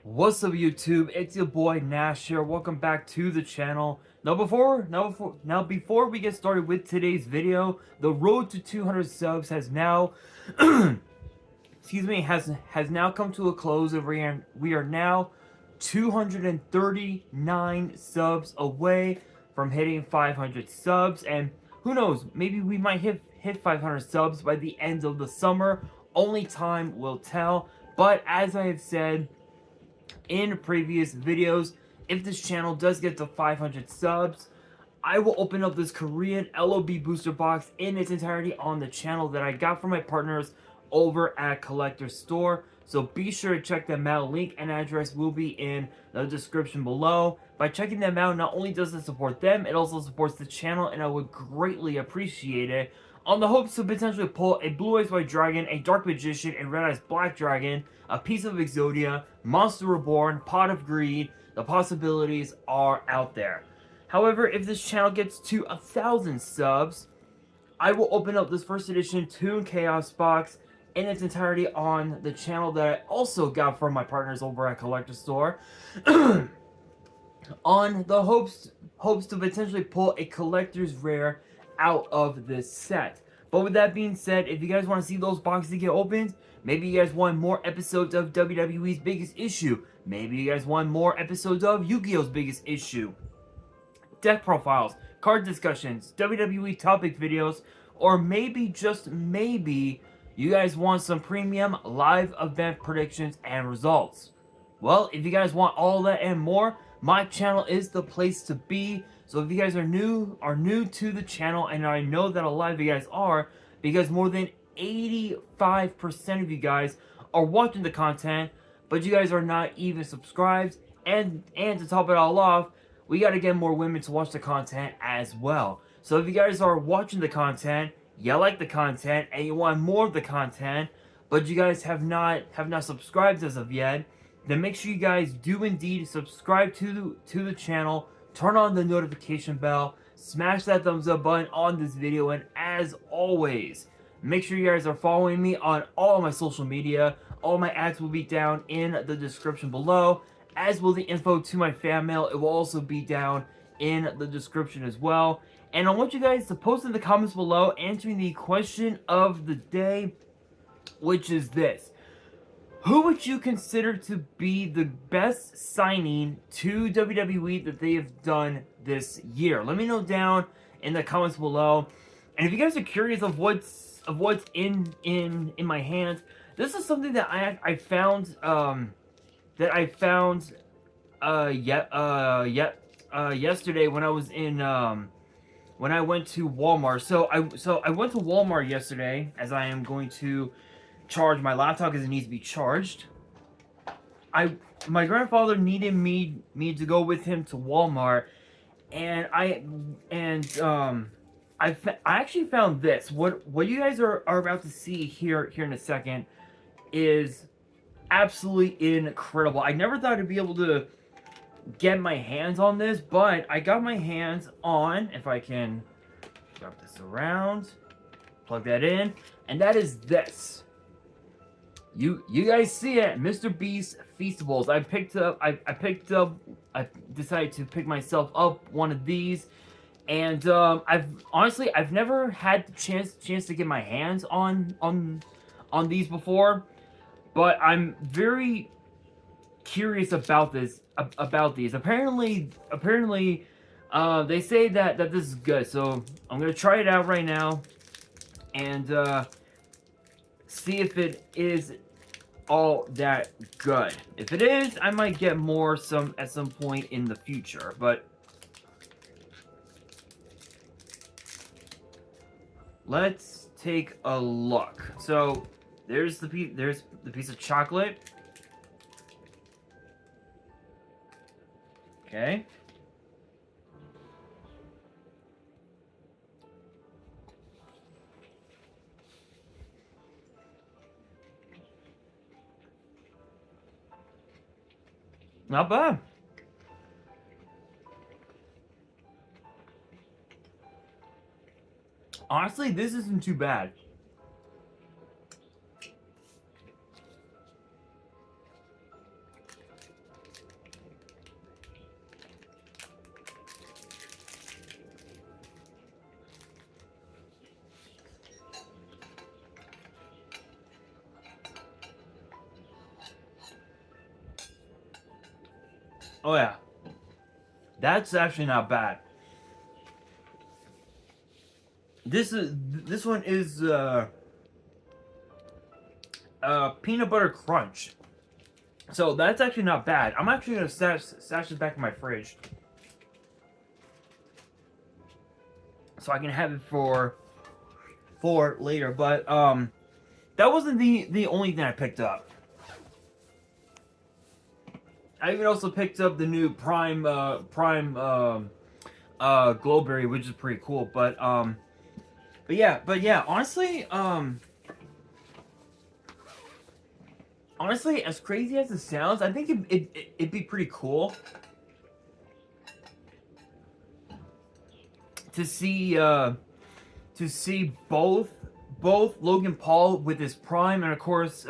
What's up, YouTube? It's your boy Nash here. Welcome back to the channel. Before we get started with today's video, the road to 200 subs has now, excuse me, has now come to a close. And we are now 239 subs away from hitting 500 subs, and who knows? Maybe we might hit 500 subs by the end of the summer. Only time will tell. But as I have said in previous videos, if this channel does get to 500 subs, I will open up this Korean LOB booster box in its entirety on the channel that I got from my partners over at Collector Store. So be sure to check them out. Link and address will be in the description below. By checking them out, not only does it support them, it also supports the channel, and I would greatly appreciate it. On the hopes to potentially pull a Blue Eyes White Dragon, a Dark Magician, a Red Eyes Black Dragon, a piece of Exodia, Monster Reborn, Pot of Greed, the possibilities are out there. However, if this channel gets to 1,000 subs, I will open up this first edition Toon Chaos box in its entirety on the channel that I also got from my partners over at Collector Store. On the hopes to potentially pull a collector's rare out of this set. But with that being said, if you guys want to see those boxes get opened, maybe you guys want more episodes of WWE's Biggest Issue, maybe you guys want more episodes of Yu-Gi-Oh's Biggest Issue, deck profiles, card discussions, WWE topic videos, or maybe, just maybe, you guys want some premium live event predictions and results. Well, if you guys want all that and more, my channel is the place to be. So if you guys are new to the channel, and I know that a lot of you guys are, because more than 85% of you guys are watching the content, but you guys are not even subscribed, and to top it all off, we got to get more women to watch the content as well. So if you guys are watching the content, you like the content, and you want more of the content, but you guys have not subscribed as of yet, then make sure you guys do indeed subscribe to the channel, turn on the notification bell, smash that thumbs up button on this video, and as always, make sure you guys are following me on all my social media. All my ads will be down in the description below, as will the info to my fan mail. It will also be down in the description as well. And I want you guys to post in the comments below answering the question of the day, which is this: who would you consider to be the best signing to WWE that they have done this year? Let me know down in the comments below. And if you guys are curious of what's in my hands, this is something that I found yesterday when I was in when I went to Walmart. So I went to Walmart yesterday, as I am going to charge my laptop because it needs to be charged. My grandfather needed me to go with him to Walmart, and I actually found this. What you guys are about to see here in a second is absolutely incredible. I never thought I'd be able to get my hands on this, but I got my hands on, if I can wrap this around, plug that in, and that is this. You guys see it, Mr. Beast Feastables. I decided to pick myself up one of these, and I've never had the chance to get my hands on these before, but I'm very curious about these. Apparently, they say that this is good, so I'm gonna try it out right now, and see if it is all that good. If it is, I might get more at some point in the future, but let's take a look. So there's the piece of chocolate. Okay. Not bad. Honestly, this isn't too bad. Oh yeah, that's actually not bad. This one is peanut butter crunch. So that's actually not bad. I'm actually gonna stash this back in my fridge, so I can have it for later. But that wasn't the only thing I picked up. I even also picked up the new Prime Glowberry, which is pretty cool. But yeah, honestly, as crazy as it sounds, I think it'd be pretty cool to see both Logan Paul with his prime, and of course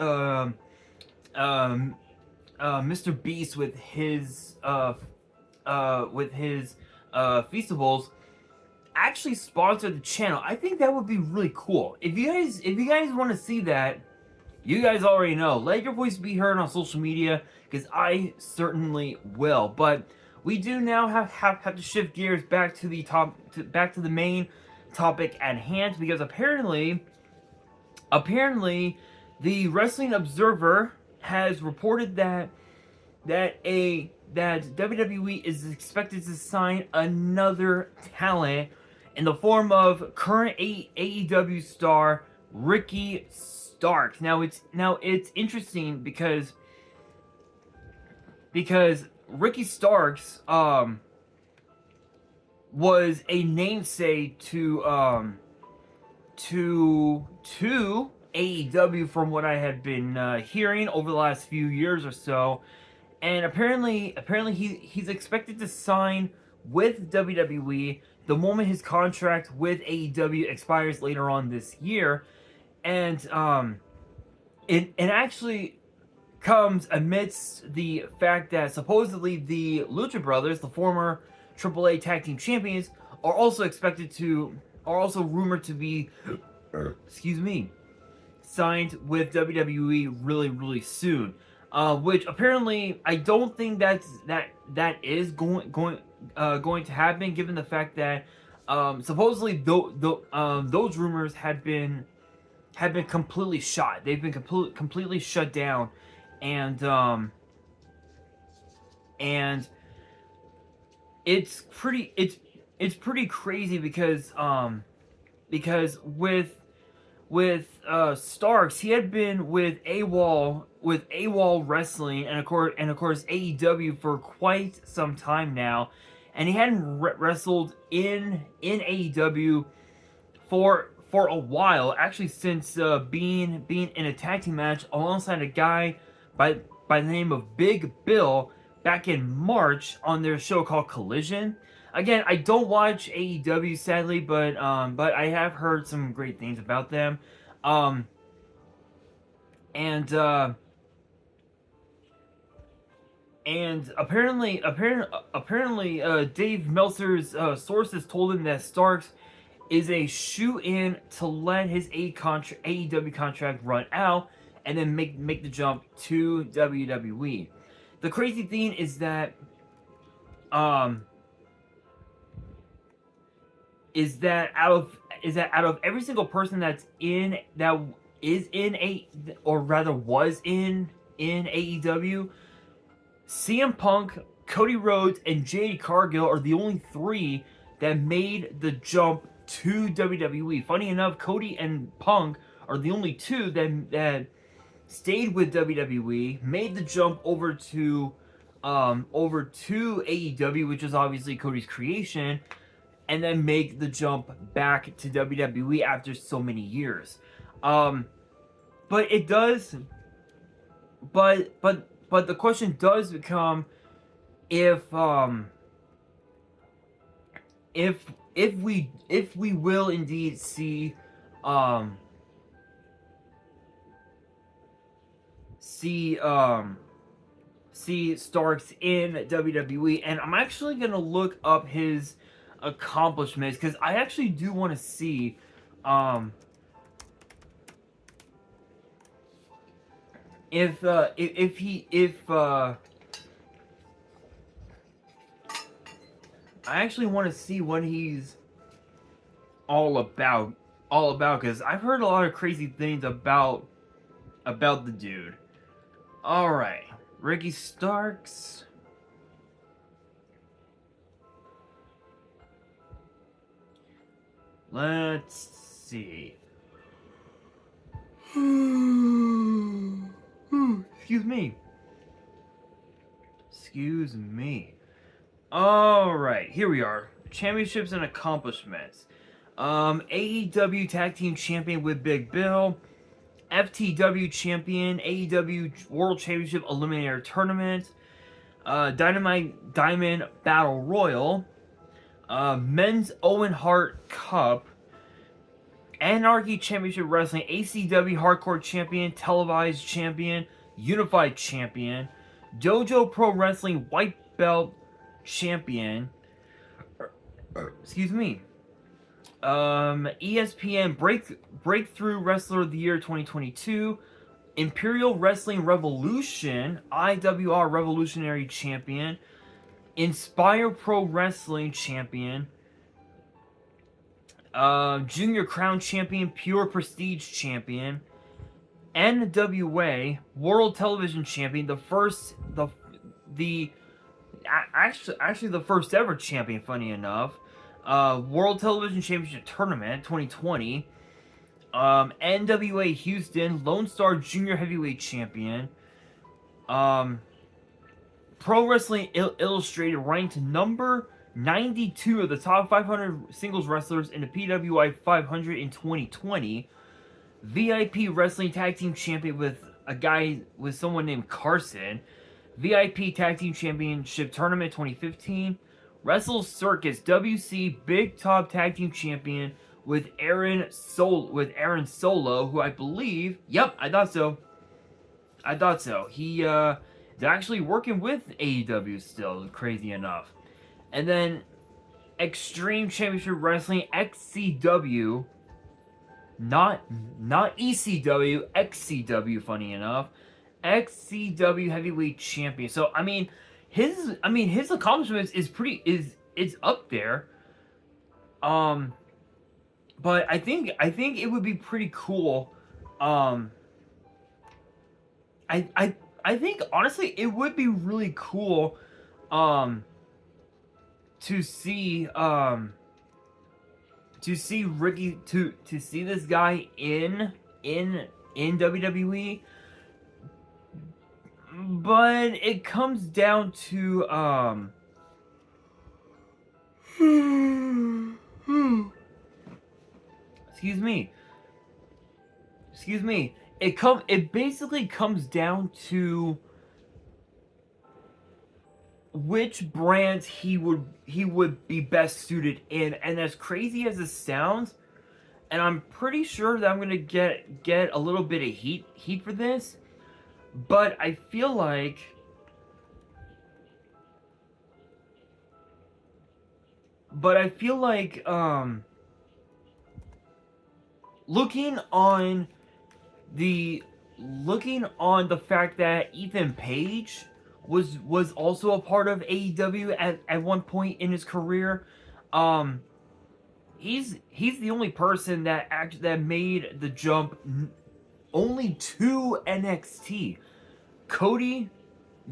Mr. Beast with his Feastables actually sponsor the channel. I think that would be really cool. If you guys want to see that, you guys already know. Let your voice be heard on social media, because I certainly will. But we do now have to shift gears back to the main topic at hand, because apparently the Wrestling Observer has reported that WWE is expected to sign another talent in the form of current AEW star Ricky Starks. Now it's interesting because Ricky Starks was a namesake to AEW, from what I had been hearing over the last few years or so. And apparently he's expected to sign with WWE the moment his contract with AEW expires later on this year. And it actually comes amidst the fact that supposedly the Lucha Brothers, the former AAA Tag Team Champions, are also rumored to be excuse me, signed with WWE really soon. Which apparently I don't think that is going to happen, given the fact that supposedly those rumors had been completely shot. They've been completely shut down, and it's pretty crazy because with Starks, he had been with AWOL Wrestling, and of course AEW for quite some time now, and he hadn't wrestled in AEW for a while, actually since being in a tag team match alongside a guy by the name of Big Bill back in March on their show called Collision. Again, I don't watch AEW, sadly, but I have heard some great things about them. And apparently Dave Meltzer's sources told him that Starks is a shoe-in to let his AEW contract run out and then make the jump to WWE. The crazy thing is that out of every single person was in AEW, CM Punk, Cody Rhodes, and Jade Cargill are the only three that made the jump to WWE. Funny enough, Cody and Punk are the only two that stayed with WWE, made the jump over to AEW, which is obviously Cody's creation, and then make the jump back to WWE after so many years. But it does. But the question does become if we will indeed see Starks in WWE, and I'm actually gonna look up his accomplishments, because I actually do want to see if I actually want to see what he's all about. Because I've heard a lot of crazy things about the dude. All right, Ricky Starks. Let's see. Excuse me. Excuse me. Alright, here we are. Championships and accomplishments. AEW Tag Team Champion with Big Bill. FTW Champion. AEW World Championship Eliminator Tournament. Dynamite Diamond Battle Royal. Men's Owen Hart Cup. Anarchy Championship Wrestling. ACW Hardcore Champion. Televised Champion. Unified Champion. Dojo Pro Wrestling White Belt Champion. Excuse me. ESPN Breakthrough Wrestler of the Year 2022. Imperial Wrestling Revolution IWR Revolutionary Champion. Inspire Pro Wrestling Champion. Junior Crown Champion, Pure Prestige Champion. NWA World Television Champion, the first ever champion, funny enough. World Television Championship Tournament 2020. NWA Houston Lone Star Junior Heavyweight Champion. Pro Wrestling Illustrated ranked number 92 of the top 500 singles wrestlers in the PWI 500 in 2020. VIP Wrestling Tag Team Champion with someone named Carson. VIP Tag Team Championship Tournament 2015. Wrestle Circus WC Big Top Tag Team Champion with Aaron Solo, who I believe, yep, I thought so. He is actually working with AEW still, crazy enough. And then Extreme Championship Wrestling XCW, not ECW, XCW, funny enough. XCW Heavyweight Champion. So his accomplishments is up there. But I think it would be pretty cool. I think honestly it would be really cool to see Ricky to see this guy in WWE. But it comes down to excuse me. It basically comes down to which brands he would be best suited in. And as crazy as this sounds, and I'm pretty sure that I'm gonna get a little bit of heat for this, but I feel like looking on the fact that Ethan Page was also a part of AEW at one point in his career. He's the only person that made the jump only to NXT. Cody,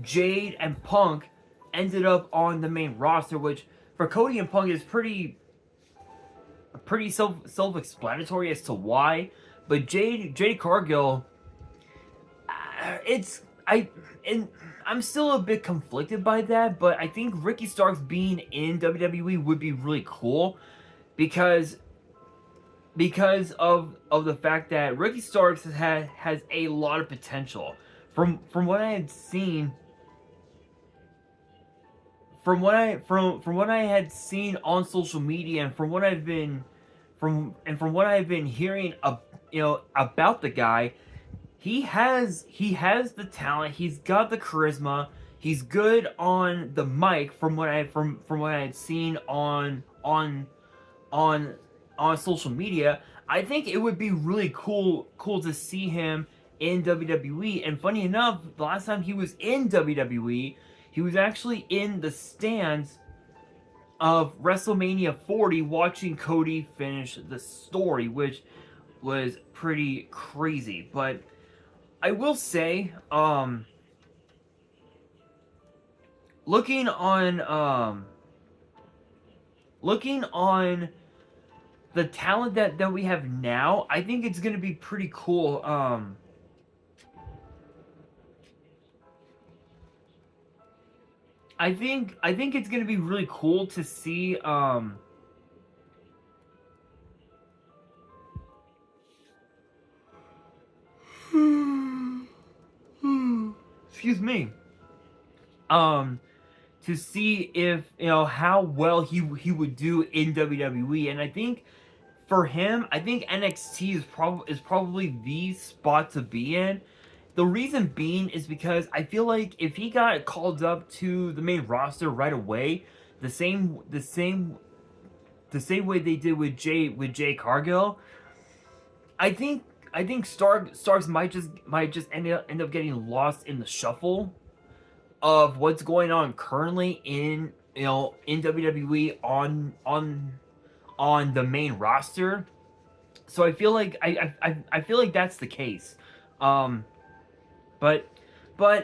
Jade, and Punk ended up on the main roster, which for Cody and Punk is pretty self-explanatory as to why. But Jade Cargill, I'm still a bit conflicted by that, but I think Ricky Starks being in WWE would be really cool because of the fact that Ricky Starks has a lot of potential. From what I had seen, from what I had seen on social media, and from what I've been hearing about the guy, he has the talent, he's got the charisma, he's good on the mic from what I had seen on social media. I think it would be really cool to see him in WWE. And funny enough, the last time he was in WWE, he was actually in the stands of WrestleMania 40 watching Cody finish the story, which was pretty crazy. But I will say, looking on the talent that we have now, I think it's gonna be pretty cool. I think it's gonna be really cool to see. Excuse me. To see if how well he would do in WWE, and I think for him, I think NXT is probably the spot to be in. The reason being is because I feel like if he got called up to the main roster right away, the same way they did with Jay Cargill, I think Starks might just end up getting lost in the shuffle of what's going on currently in WWE on the main roster. So I feel like I feel like that's the case. But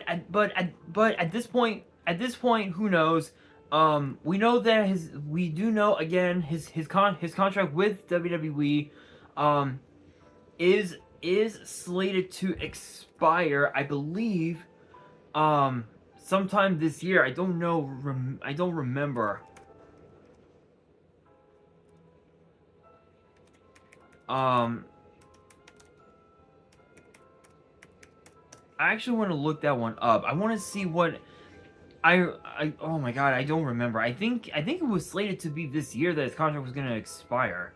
at this point, who knows? We know that we do know again his contract with WWE is slated to expire, I believe, sometime this year. I don't know. I don't remember. I actually want to look that one up. I want to see what oh my god, I don't remember. I think it was slated to be this year that his contract was going to expire.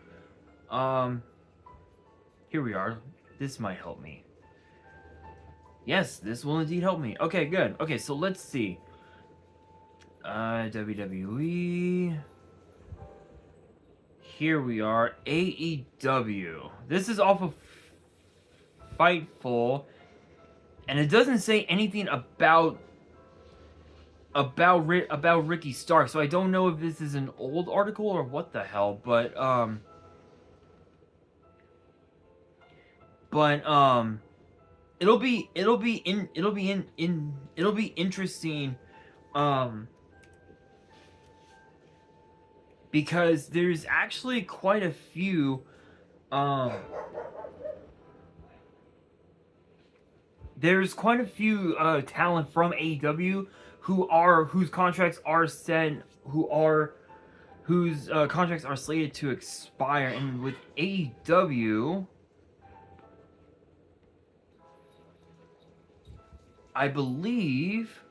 Here we are. This might help me. Yes, this will indeed help me. Okay, good. Okay, so let's see. WWE. Here we are. AEW. This is off of Fightful. And it doesn't say anything about Ricky Starks, so I don't know if this is an old article or what the hell, but it'll be interesting because there's actually quite a few talent from AEW whose contracts are slated to expire, and with AEW, I believe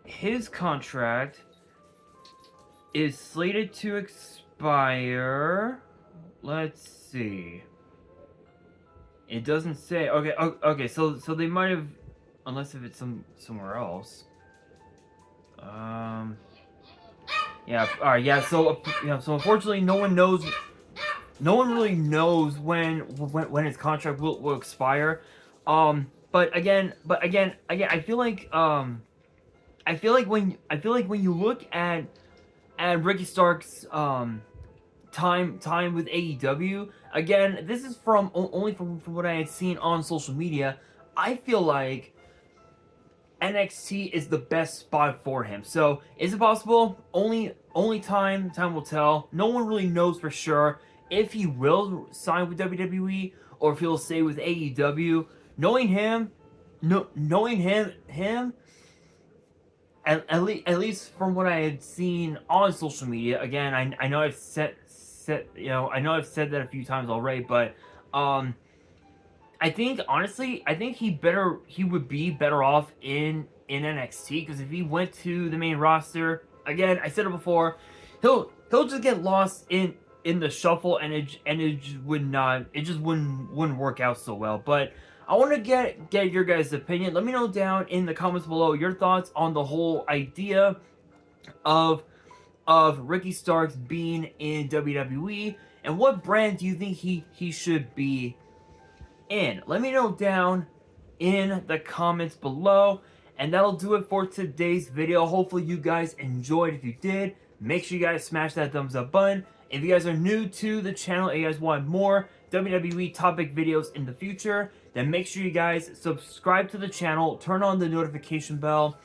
his contract is slated to expire. Let's see. It doesn't say. Okay. So they might have, unless if it's somewhere else. Yeah. All right. Yeah. So So unfortunately, no one knows. No one really knows when his contract will expire. But again, I feel like when you look at Ricky Stark's time with AEW, again, this is only from what I had seen on social media. I feel like NXT is the best spot for him. So is it possible? Only time will tell. No one really knows for sure if he will sign with WWE or if he'll stay with AEW. Knowing him, at least from what I had seen on social media. Again, I know I've said that a few times already, but I think honestly, he would be better off in NXT, because if he went to the main roster, again, I said it before, he'll just get lost in the shuffle, and it just wouldn't work out so well. But I want to get your guys' opinion. Let me know down in the comments below your thoughts on the whole idea of Ricky Starks being in WWE, and what brand do you think he should be in? Let me know down in the comments below. And that'll do it for today's video. Hopefully you guys enjoyed. If you did, make sure you guys smash that thumbs up button. If you guys are new to the channel and you guys want more WWE topic videos in the future, then make sure you guys subscribe to the channel, turn on the notification bell,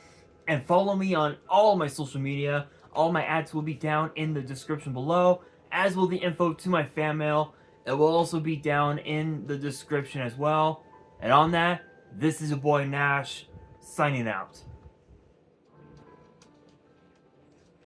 and follow me on all my social media. All my ads will be down in the description below, as will the info to my fan mail. It will also be down in the description as well. And on that, this is your boy Nash, signing out.